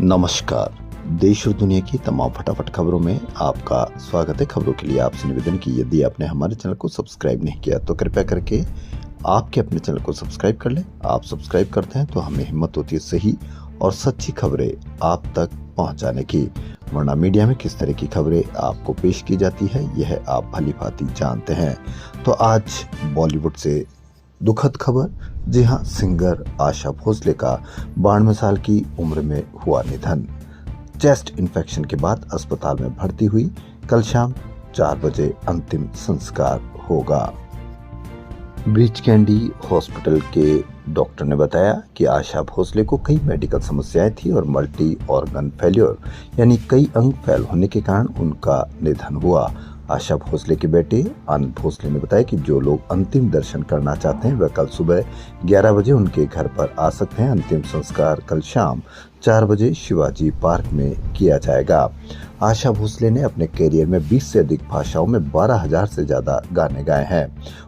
नमस्कार। देश और दुनिया की तमाम फटाफट खबरों में आपका स्वागत है। खबरों के लिए आपसे निवेदन की यदि आपने हमारे चैनल को सब्सक्राइब नहीं किया तो कृपया करके आपके अपने चैनल को सब्सक्राइब कर लें। आप सब्सक्राइब करते हैं तो हमें हिम्मत होती है सही और सच्ची खबरें आप तक पहुंचाने की, वरना मीडिया में किस तरह की खबरें आपको पेश की जाती है यह आप भली भांति जानते हैं। तो आज बॉलीवुड से दुखद खबर। जी हाँ, सिंगर आशा भोसले का 92 साल की उम्र में हुआ निधन। चेस्ट इन्फेक्शन के बाद अस्पताल में भर्ती हुई। कल शाम 4 बजे अंतिम संस्कार होगा। ब्रीच कैंडी हॉस्पिटल के डॉक्टर ने बताया कि आशा भोसले को कई मेडिकल समस्याएं थी और मल्टी ऑर्गन फेल्योर यानी कई अंग फेल होने के कारण उनका निधन हुआ। आशा भोसले के बेटे आनंद भोसले ने बताया कि जो लोग अंतिम दर्शन करना चाहते हैं वह कल सुबह 11 बजे उनके घर पर आ सकते हैं। अंतिम संस्कार कल शाम 4 बजे शिवाजी पार्क में किया जाएगा। आशा भोसले ने अपने करियर में 20 से अधिक भाषाओं में 12,000 से ज्यादा गाने गाए हैं।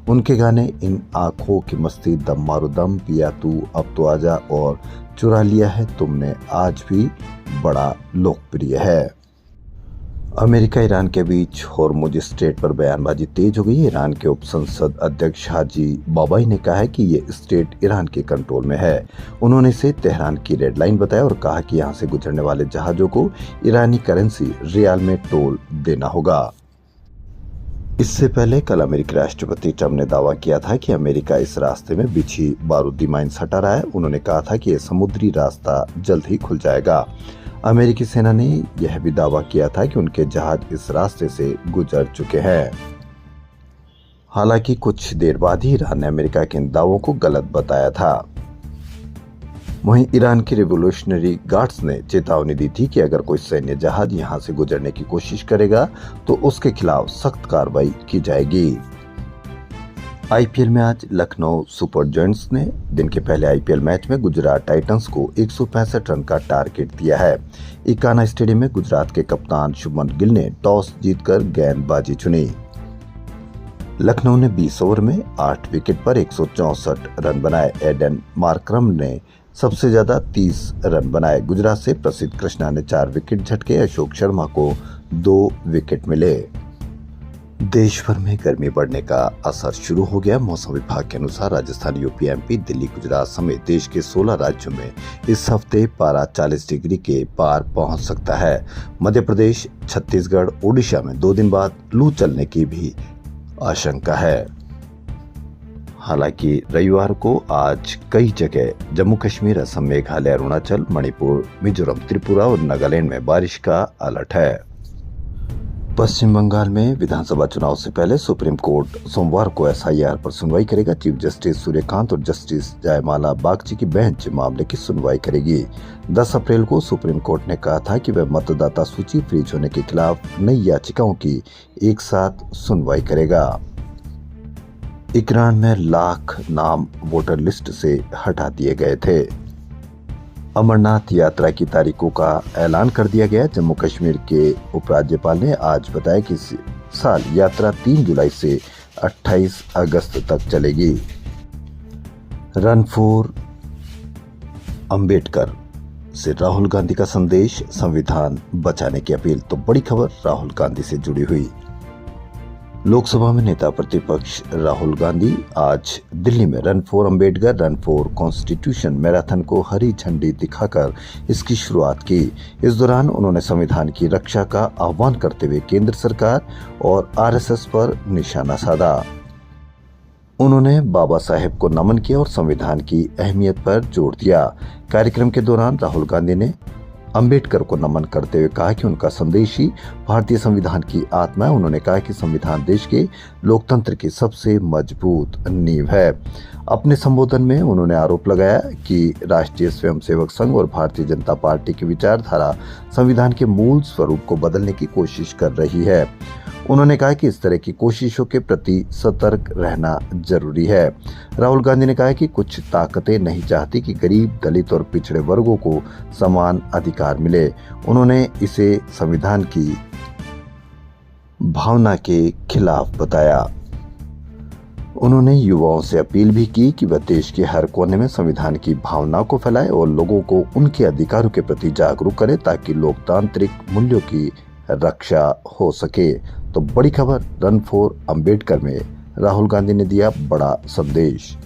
उनके गाने इन आंखों की मस्ती, दम मारो दम, पिया तू अब तो आजा और चुरा लिया है तुमने आज भी बड़ा लोकप्रिय है। अमेरिका ईरान के बीच होर्मुज स्ट्रेट पर बयानबाजी तेज हो गई है। ईरान के उप संसद अध्यक्ष हाजी बाबाई ने कहा है कि ये स्ट्रेट ईरान के कंट्रोल में है। उन्होंने इसे तेहरान की रेड लाइन बताया और कहा कि यहां से गुजरने वाले जहाजों को ईरानी करेंसी रियाल में टोल देना होगा। इससे पहले कल अमेरिकी राष्ट्रपति ट्रंप ने दावा किया था कि अमेरिका इस रास्ते में बिछी बारूदी माइंस हटा रहा है। उन्होंने कहा था कि यह समुद्री रास्ता जल्द ही खुल जाएगा। अमेरिकी सेना ने यह भी दावा किया था कि उनके जहाज इस रास्ते से गुजर चुके हैं। हालांकि कुछ देर बाद ही ईरान ने अमेरिका के इन दावों को गलत बताया था। वहीं ईरान के रिवोल्यूशनरी गार्ड्स ने चेतावनी दी थी कि अगर कोई सैन्य जहाज यहां से गुजरने की कोशिश करेगा तो उसके खिलाफ सख्त कार्रवाई की जाएगी। आईपीएल में आज लखनऊ सुपर जायंट्स ने दिन के पहले आईपीएल मैच में गुजरात टाइटंस को 165 रन का टारगेट दिया है। इकाना स्टेडियम में गुजरात के कप्तान शुभमन गिल ने टॉस जीतकर गेंदबाजी चुनी। लखनऊ ने 20 ओवर में 8 विकेट पर 164 रन बनाए। एडन मार्करम ने सबसे ज्यादा 30 रन बनाए। गुजरात से प्रसिद्ध कृष्णा ने 4 विकेट झटके। अशोक शर्मा को 2 विकेट मिले। देश भर में गर्मी बढ़ने का असर शुरू हो गया। मौसम विभाग के अनुसार राजस्थान, यूपी, एमपी, दिल्ली, गुजरात समेत देश के 16 राज्यों में इस हफ्ते पारा 40 डिग्री के पार पहुंच सकता है। मध्य प्रदेश, छत्तीसगढ़, ओडिशा में 2 दिन बाद लू चलने की भी आशंका है। हालांकि रविवार को आज कई जगह जम्मू कश्मीर, असम, मेघालय, अरुणाचल, मणिपुर, मिजोरम, त्रिपुरा और नागालैंड में बारिश का अलर्ट है। पश्चिम बंगाल में विधानसभा चुनाव से पहले सुप्रीम कोर्ट सोमवार को एसआईआर पर सुनवाई करेगा। चीफ जस्टिस सूर्यकांत और जस्टिस जयमाला बागची की बेंच मामले की सुनवाई करेगी। 10 अप्रैल को सुप्रीम कोर्ट ने कहा था कि वह मतदाता सूची फ्रीज होने के खिलाफ नई याचिकाओं की एक साथ सुनवाई करेगा। ईरान में लाख नाम वोटर लिस्ट से हटा दिए गए थे। अमरनाथ यात्रा की तारीखों का ऐलान कर दिया गया। जम्मू कश्मीर के उपराज्यपाल ने आज बताया कि इस साल यात्रा 3 जुलाई से 28 अगस्त तक चलेगी। रन फॉर अंबेडकर से राहुल गांधी का संदेश, संविधान बचाने की अपील। तो बड़ी खबर राहुल गांधी से जुड़ी हुई। लोकसभा में नेता प्रतिपक्ष राहुल गांधी आज दिल्ली में run for Ambedkar, run for constitution marathon को हरी झंडी दिखाकर इसकी शुरुआत की। इस दौरान उन्होंने संविधान की रक्षा का आह्वान करते हुए केंद्र सरकार और आरएसएस पर निशाना साधा। उन्होंने बाबा साहेब को नमन किया और संविधान की अहमियत पर जोर दिया। कार्यक्रम के दौरान राहुल गांधी ने अंबेडकर को नमन करते हुए कहा कि उनका संदेश ही भारतीय संविधान की आत्मा है। उन्होंने कहा कि संविधान देश के लोकतंत्र की सबसे मजबूत नींव है। अपने संबोधन में उन्होंने आरोप लगाया कि राष्ट्रीय स्वयंसेवक संघ और भारतीय जनता पार्टी की विचारधारा संविधान के मूल स्वरूप को बदलने की कोशिश कर रही है। उन्होंने कहा कि इस तरह की कोशिशों के प्रति सतर्क रहना जरूरी है। राहुल गांधी ने कहा कि कुछ ताकतें नहीं चाहती कि गरीब, दलित और पिछड़े वर्गों को समान अधिकार मिले। उन्होंने इसे संविधान की भावना के खिलाफ बताया। उन्होंने युवाओं से अपील भी की कि वह देश के हर कोने में संविधान की भावना को फैलाए और लोगों को उनके अधिकारों के प्रति जागरूक करे ताकि लोकतांत्रिक मूल्यों की रक्षा हो सके। तो बड़ी खबर, रन फॉर अंबेडकर में राहुल गांधी ने दिया बड़ा संदेश।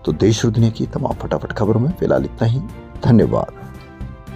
तो देश और दुनिया की तमाम फटाफट खबरों में फिलहाल इतना ही। धन्यवाद।